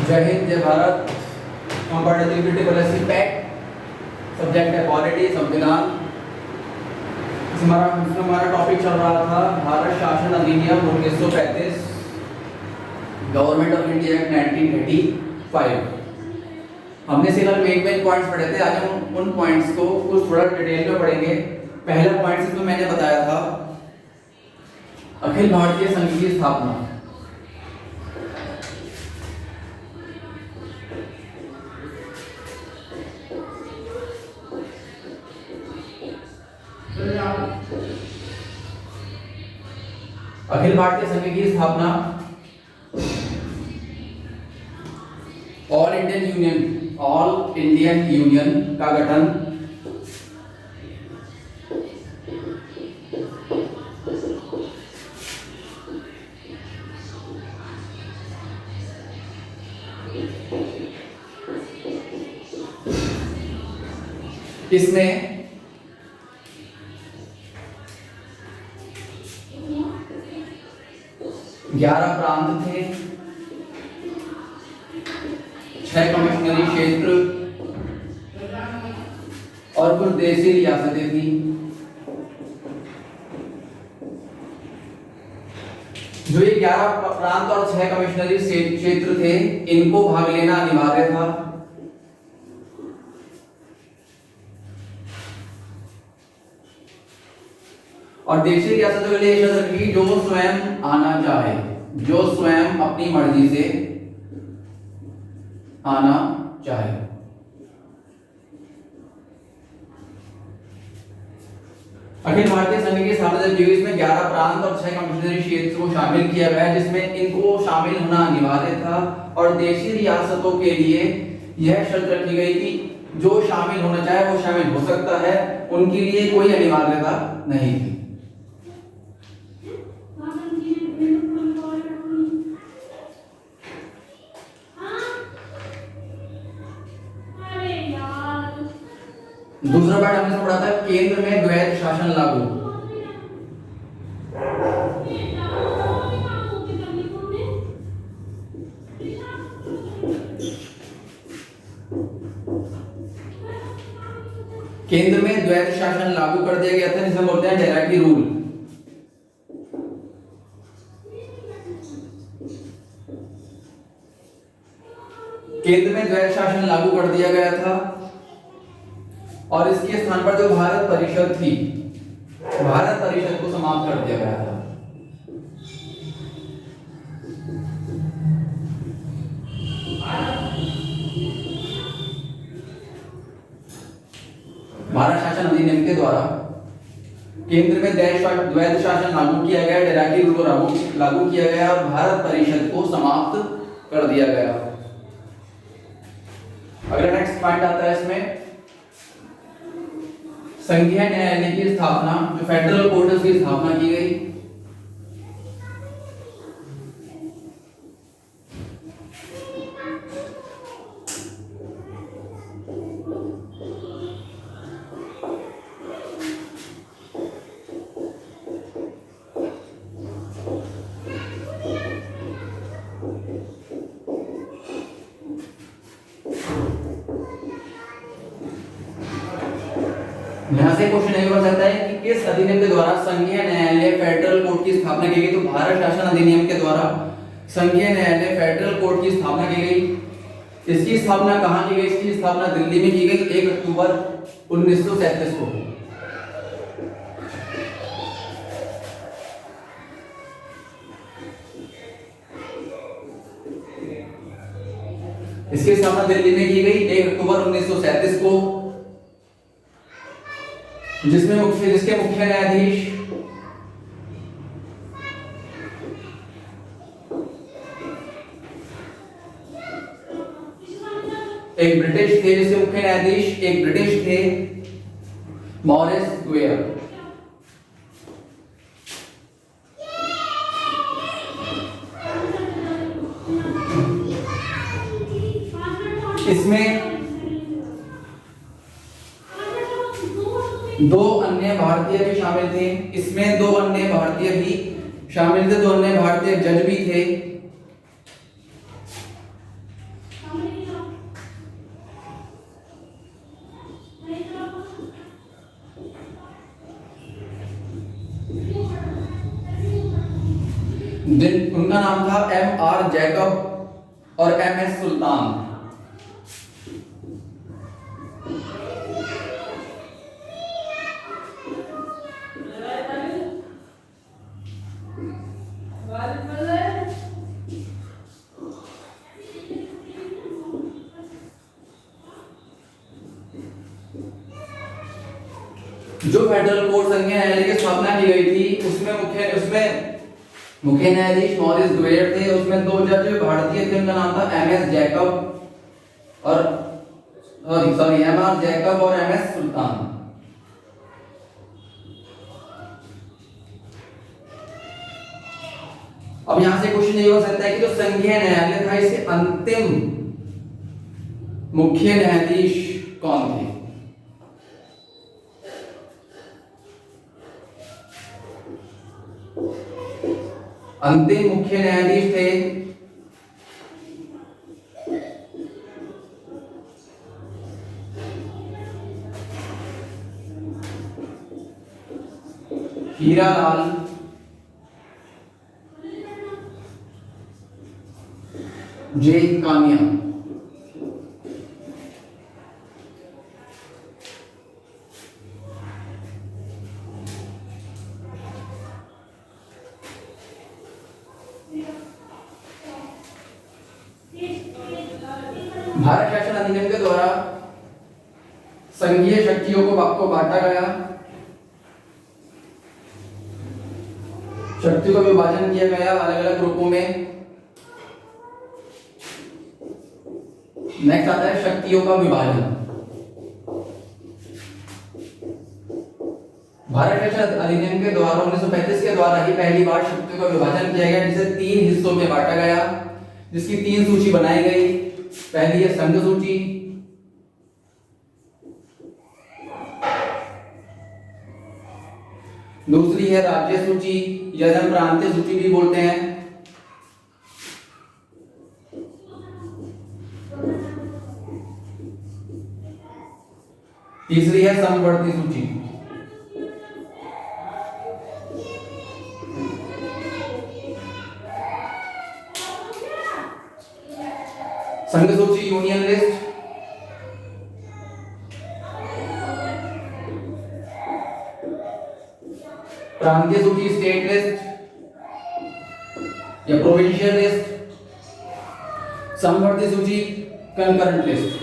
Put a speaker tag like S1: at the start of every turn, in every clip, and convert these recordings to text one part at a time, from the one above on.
S1: जय हिंद, जय Bharat. Compatibility policy pact, subject है पॉलिटी, संविधान। हमारा टॉपिक चल रहा था भारत शासन अधिनियम 1935, गवर्नमेंट ऑफ इंडिया एक्ट 1985। हमने सिर्फ मेन पॉइंट्स पढ़े थे। आज हम उन पॉइंट्स को कुछ थोड़ा डिटेल में पढ़ेंगे। पहला पॉइंट जो मैंने बताया था, अखिल भारतीय संघ की स्थापना। अखिल भारतीय संघ की स्थापना, ऑल इंडियन यूनियन का गठन, इसमें 11 प्रांत थे, 6 कमिश्नरी क्षेत्र और कुछ देशी रियासतें थी। जो ये 11 प्रांत और 6 कमिश्नरी क्षेत्र थे, इनको भाग लेना अनिवार्य था। और देशी रियासतों के लिए शर्त रखी जो स्वयं आना चाहे, जो स्वयं अपनी मर्जी से आना चाहे। अखिल भारतीय संघ की स्थापना जब हुई, इसमें 11 प्रांत और 6 कमिश्नरी क्षेत्र को शामिल किया गया, जिसमें इनको शामिल होना अनिवार्य था। और देशी रियासतों के लिए यह शर्त रखी गई कि जो शामिल होना चाहे वो शामिल हो सकता है, उनके लिए कोई अनिवार्यता नहीं थी। दूसरा पार्ट हमने पढ़ा था, केंद्र में द्वैध शासन लागू। केंद्र में द्वैध शासन लागू कर दिया गया था, जिसे बोलते हैं डेराकी रूल। केंद्र में द्वैध शासन लागू कर दिया गया था और इसके स्थान पर जो भारत परिषद थी, भारत परिषद को समाप्त कर दिया गया था। भारत शासन अधिनियम के द्वारा केंद्र में द्वैध शासन लागू किया गया, डेराकी रूल को लागू किया गया और भारत परिषद को समाप्त कर दिया गया। अगला नेक्स्ट पॉइंट आता है इसमें, संघीय न्यायालय की स्थापना, जो फेडरल कोर्ट की स्थापना की गई। यहां से क्वेश्चन ये बन सकता है कि किस अधिनियम के द्वारा संघीय न्यायालय फेडरल कोर्ट की स्थापना की गई। तो भारत शासन अधिनियम के द्वारा संघीय न्यायालय फेडरल कोर्ट की स्थापना की गई। इसकी स्थापना कहां की गई? इसकी स्थापना दिल्ली में की गई 1 अक्टूबर 1937 को। इसकी स्थापना दिल्ली में की गई 1 अक्टूबर 1937 को, जिसके मुख्य न्यायाधीश एक ब्रिटिश थे, जिसके मुख्य न्यायाधीश एक ब्रिटिश थे, मॉरिस गुएयर। इसमें 2 अन्य भारतीय भी शामिल थे। इसमें 2 अन्य भारतीय भी शामिल थे, 2 अन्य भारतीय जज भी थे। उनका नाम था M.R. जैकब और M.S. सुल्तान। जो फेडरल कोर्ट संघीय न्यायालय की स्थापना की गई थी उसमें मुख्य न्यायाधीश मॉरिस ग्वेयर थे। उसमें दो जज भारतीय थे, उनका नाम था M.R. जैकब और M.S. सुल्तान। अब यहां से क्वेश्चन ये हो सकता है कि जो संघीय न्यायालय था इसके अंतिम मुख्य न्यायाधीश कौन थे? अंतिम मुख्य न्यायाधीश थे हीरालाल जे कानिया। भारत शासन अधिनियम के द्वारा संघीय शक्तियों को बांटा गया, शक्तियों का विभाजन किया गया अलग अलग ग्रुपों में। नेक्स्ट आता है शक्तियों का विभाजन। भारत शासन अधिनियम के द्वारा 1935 के द्वारा ही पहली बार शक्तियों का विभाजन किया गया, जिसे 3 हिस्सों में बांटा गया, जिसकी 3 सूची बनाई गई। पहली है संघ सूची, दूसरी है राज्य सूची या हम प्रांतीय सूची भी बोलते हैं, तीसरी है समवर्ती सूची। संघ सूची यूनियन लिस्ट, प्रांतीय सूची स्टेट लिस्ट या प्रोविंशियल लिस्ट, समवर्ती सूची कंकरेंट लिस्ट।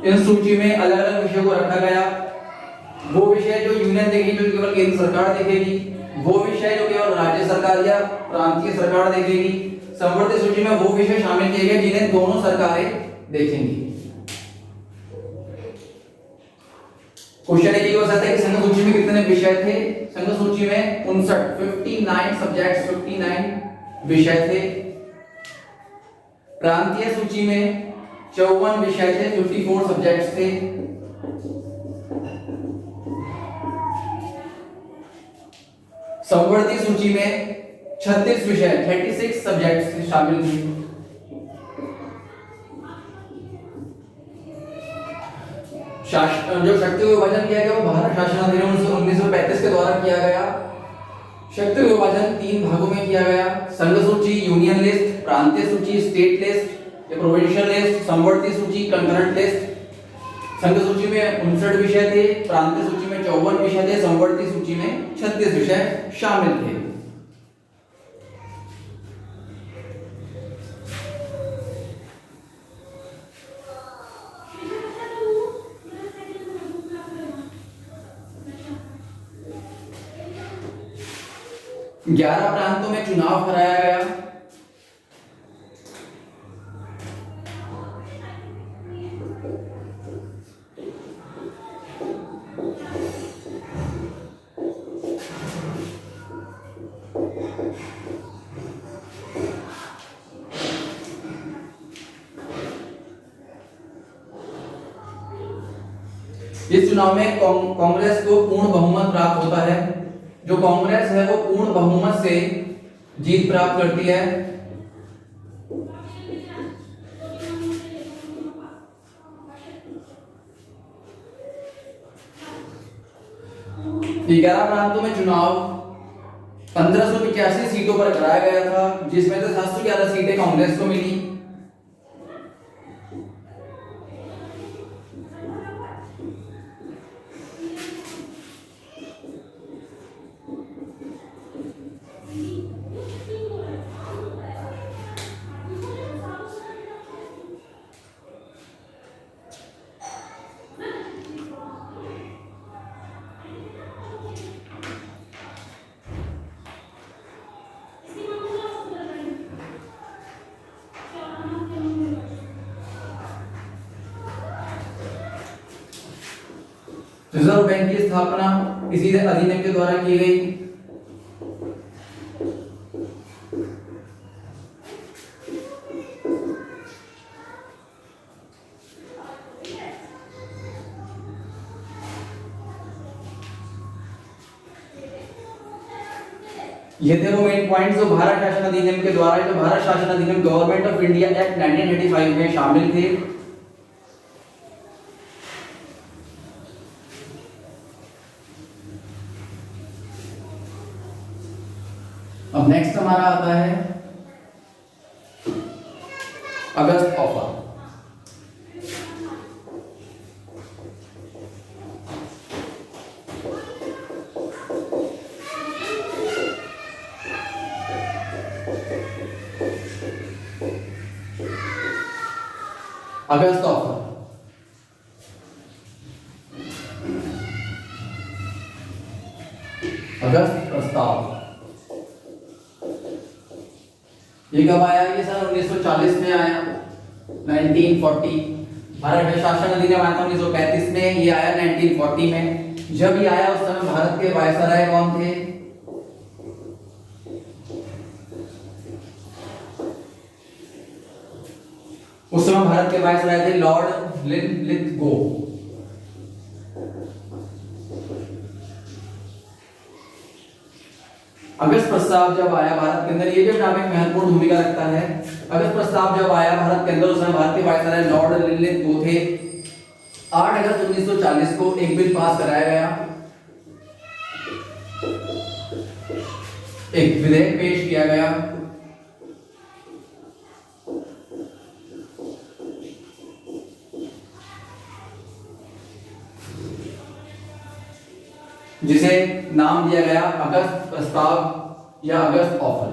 S1: इस सूची में अलग अलग विषयों को रखा गया। वो विषय जो यूनियन देखेगी, जो केवल केंद्र सरकार देखेगी, वो विषय जो केवल राज्य सरकार या प्रांतीय सरकार देखेगी। समवर्ती सूची में वो विषय शामिल किए गए जिन्हें दोनों सरकारें देखेंगी। क्वेश्चन ये हो सकता है कि संघ सूची में कितने विषय थे? संघ सूची में 59 सब्जेक्ट्स, 59 विषय थे। प्रांतीय सूची में 54 विषय थे, 54 सब्जेक्ट्स थे। समवर्ती सूची में 36 विषय, 36 सब्जेक्ट्स शामिल थे। जो शक्ति विभाजन किया गया वो भारत शासन अधिनियम 1935 के द्वारा किया गया। शक्ति विभाजन 3 भागों में किया गया, संघ सूची यूनियन लिस्ट, प्रांतीय सूची स्टेट लिस्ट या प्रोविंशियल लिस्ट, समवर्ती सूची कंकरेंट लिस्ट। संघ सूची में 59 विषय थे, प्रांतीय सूची में 54 विषय थे, समवर्ती सूची में 36 विषय शामिल थे। ग्यारह प्रांतों में चुनाव कराया गया। इस चुनाव में कांग्रेस को पूर्ण बहुमत प्राप्त होता है। जो कांग्रेस है वो पूर्ण बहुमत से जीत प्राप्त करती है। 11 प्रांतों में चुनाव 1585 सीटों पर कराया गया था, जिसमें से 711 सीटें कांग्रेस को मिली। रिजर्व बैंक की स्थापना इसी अधिनियम के द्वारा की गई। ये थे वो मेन पॉइंट्स जो भारत शासन अधिनियम के द्वारा, जो भारत शासन अधिनियम गवर्नमेंट ऑफ इंडिया एक्ट 1985 में शामिल थे। अब नेक्स्ट हमारा आता है अगस्त ऑफर। अगस्त ऑफर अगस्त प्रस्ताव ये कब आया? ये सन 1940 में आया, 1940। भारत शासन अधिनियम आया था 1935 में, ये आया 1940 में। जब ये आया उस समय भारत के वायसराय कौन थे? उस समय भारत के वायसराय थे लॉर्ड लिनलिथगो। अगस्त प्रस्ताव जब आया भारत के अंदर, ये जो टॉपिक महत्वपूर्ण भूमिका रखता है। अगस्त प्रस्ताव जब आया भारत के अंदर, उस समय भारत के वायसराय लॉर्ड लिनलिथगो थे। 8 अगस्त 1940 को एक बिल पास कराया गया, एक विधेयक पेश किया गया जिसे नाम दिया गया अगस्त प्रस्ताव या अगस्त ऑफर।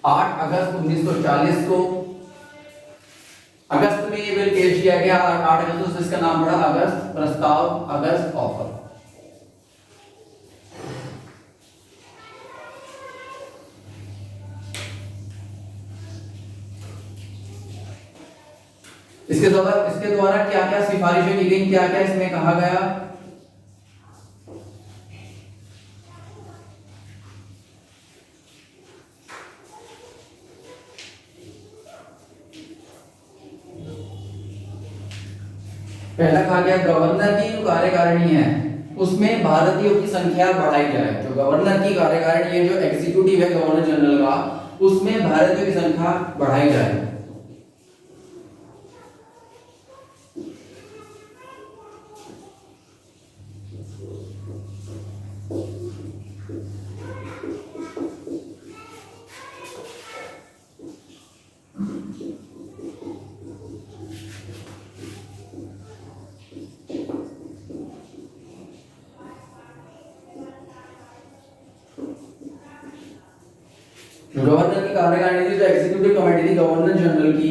S1: आठ अगस्त 1940 को अगस्त में ये बिल पेश किया गया। 8 अगस्त को इसका नाम पड़ा अगस्त प्रस्ताव, अगस्त ऑफर। इसके द्वारा क्या क्या सिफारिशें की गई, क्या क्या इसमें कहा गया? पहला कहा गया गवर्नर की जो कार्यकारिणी है उसमें भारतीयों की संख्या बढ़ाई जाए। जो गवर्नर की कार्यकारिणी है, जो एग्जीक्यूटिव है गवर्नर जनरल का, उसमें भारतीयों की संख्या बढ़ाई जाए। गवर्नर की कार्यकारिणी थी, जो एग्जीक्यूटिव कमेटी थी गवर्नर जनरल की,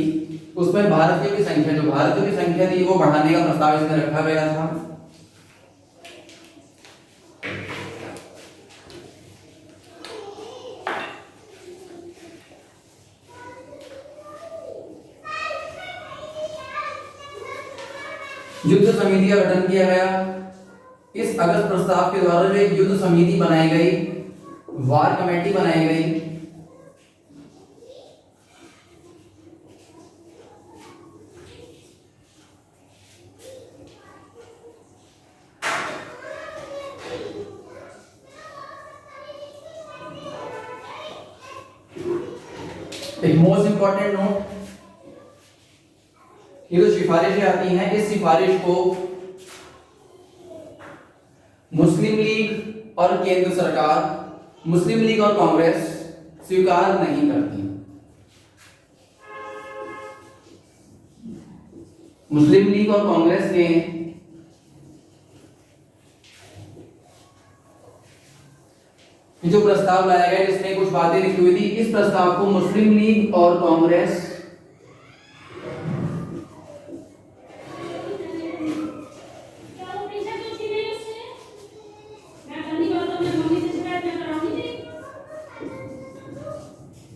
S1: उसमें भारतीयों की संख्या, जो भारतीयों की संख्या थी वो बढ़ाने का प्रस्ताव इसमें रखा गया था। युद्ध समिति का गठन किया गया। इस अगस्त प्रस्ताव के द्वारा जो एक युद्ध समिति बनाई गई, वार कमेटी बनाई गई, एक मोस्ट इंपॉर्टेंट नोट, ये जो सिफारिशें आती हैं, इस सिफारिश को मुस्लिम लीग और केंद्र सरकार, मुस्लिम लीग और कांग्रेस स्वीकार नहीं करती। मुस्लिम लीग और कांग्रेस ने जो प्रस्ताव लाया गया जिसमें कुछ बातें लिखी हुई थी, इस प्रस्ताव को मुस्लिम लीग और कांग्रेस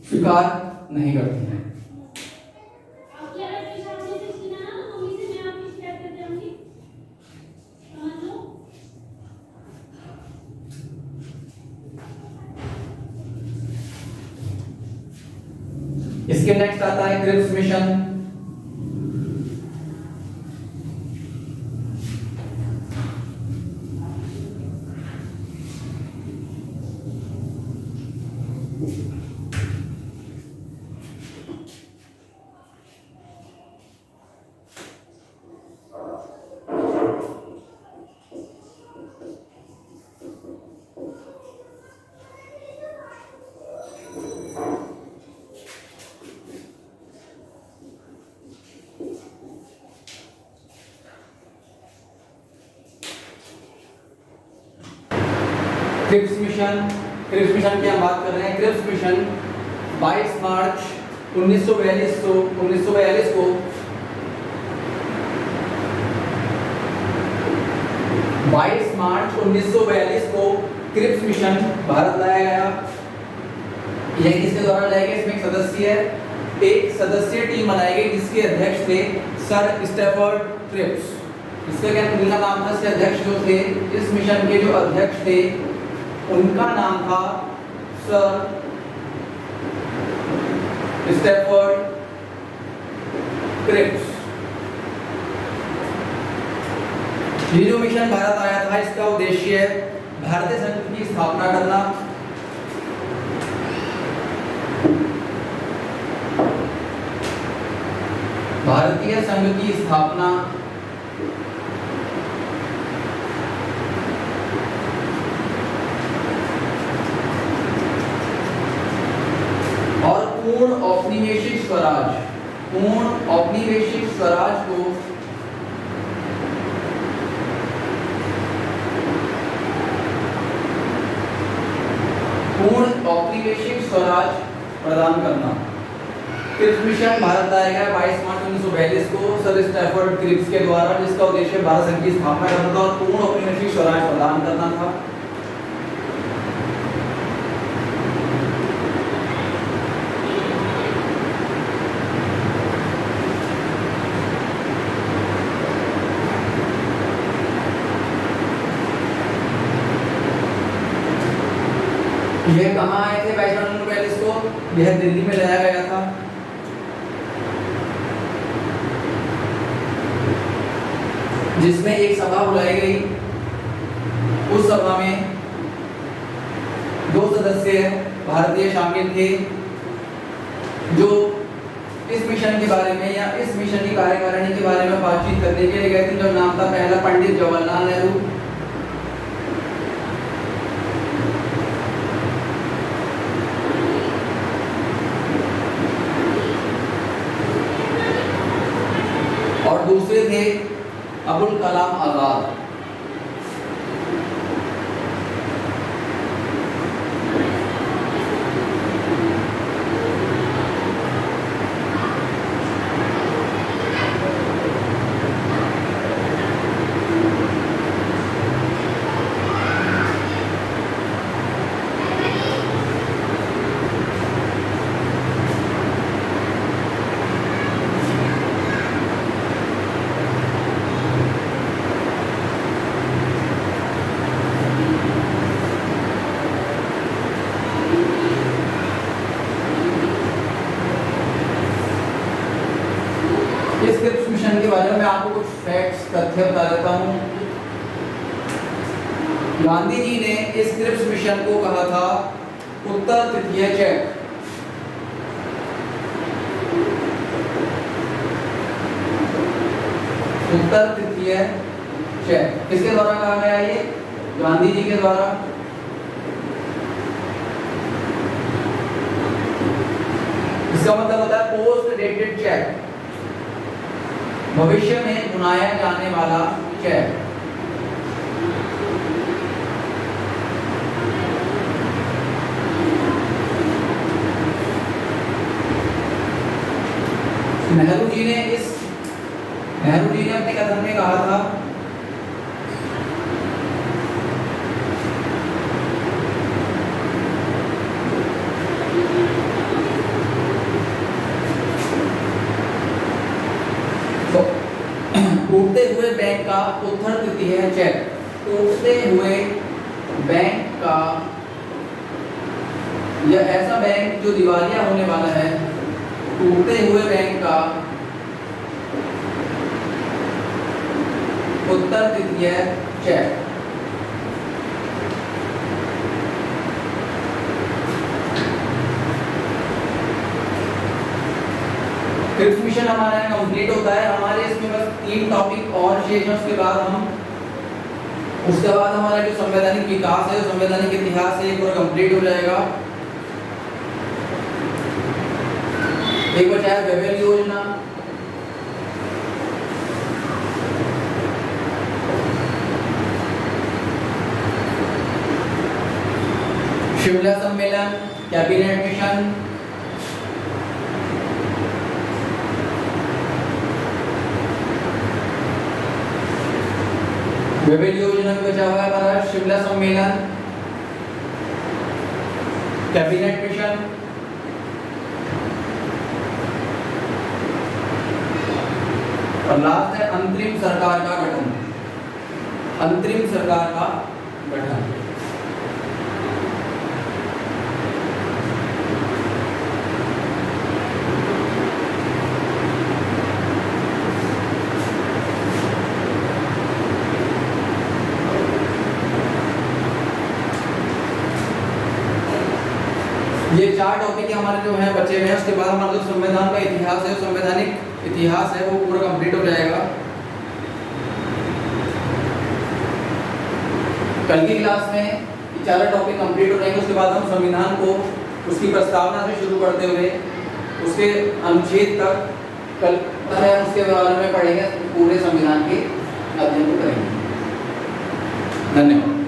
S1: स्वीकार नहीं करती हैं। इसके नेक्स्ट आता है क्रिप्स मिशन। क्रिप्स मिशन की हम बात कर रहे हैं। क्रिप्स मिशन 22 मार्च 1942 को 22 मार्च 1942 को क्रिप्स मिशन भारत लाया गया। यह किसके द्वारा लाया गया? इसमें एक सदस्यीय टीम बनाई गई जिसके अध्यक्ष थे सर स्टैफर्ड क्रिप्स। इसका क्या उनका नाम था? इसके अध्यक्ष जो थे, इस मिशन के जो अध्यक्ष थे उनका नाम था सर स्टैफर्ड क्रिप्स। ये जो मिशन भारत आया था, इसका उद्देश्य भारतीय संघ की स्थापना करना, भारतीय संघ की स्थापना, और पूर्ण औपनिवेशिक स्वराज को पूर्ण औपनिवेशिक स्वराज प्रदान करना। क्रिप्स मिशन भारत लाया गया 22 मार्च 1942 को सर स्टैफर्ड क्रिप्स के द्वारा, जिसका उद्देश्य भारत संघ की स्थापना करना था और पूर्ण औपनिवेशिक स्वराज प्रदान करना था। यह कहाँ आए थे 22 मार्च 1942 को? यह दिल्ली में लाया गया था। जिसमें एक सभा बुलाई गई। उस सभा में 2 सदस्य भारतीय शामिल थे जो इस मिशन के बारे में या इस मिशन की कार्यकारिणी के बारे में बातचीत करने के लिए गए थे। जो नाम था पहला पंडित जवाहरलाल नेहरू, और दूसरे थे अबुल कलाम आजाद। इस क्रिप्स मिशन के बारे में आपको कुछ फैक्ट्स तथ्य बता देता हूं। गांधी जी ने इस क्रिप्स मिशन को कहा था उत्तर तृतीय चेक। उत्तर तृतीय चेक किसके द्वारा कहा गया? ये गांधी जी के द्वारा। इसका मतलब होता है पोस्ट डेटेड चेक, भविष्य में बुनाया जाने वाला चेक। नेहरू जी ने अपने कथन में कहा था टूटते हुए बैंक का उत्तर तृतीय चेक, टूटते हुए बैंक का या ऐसा बैंक जो दिवालिया होने वाला है, टूटते हुए बैंक का उत्तर तृतीय चेक। फिफ्थ मिशन हमारा कंप्लीट होता है। हमारे इसमें बस 3 टॉपिक और शेष हैं। उसके बाद हमारा जो संवैधानिक विकास है, संवैधानिक इतिहास है, पूरा कंप्लीट हो जाएगा। एक बचा है वेबल योजना, शिमला सम्मेलन, कैबिनेट मिशन, वेबल योजना में बचा हुआ है हमारा शिमला सम्मेलन, कैबिनेट मिशन, और लास्ट है अंतरिम सरकार का गठन। अंतरिम सरकार का गठन। ये 4 टॉपिक हमारे जो हैं बचे हुए हैं। उसके बाद हमारा जो संविधान का इतिहास है, संवैधानिक इतिहास है, वो पूरा कंप्लीट हो जाएगा। कल की क्लास में ये 4 टॉपिक कंप्लीट हो जाएंगे। उसके बाद हम संविधान को उसकी प्रस्तावना से शुरू करते हुए उसके अनुच्छेद तक कल उसके बारे में पढ़ेंगे, पूरे संविधान के अध्ययन को करेंगे। धन्यवाद।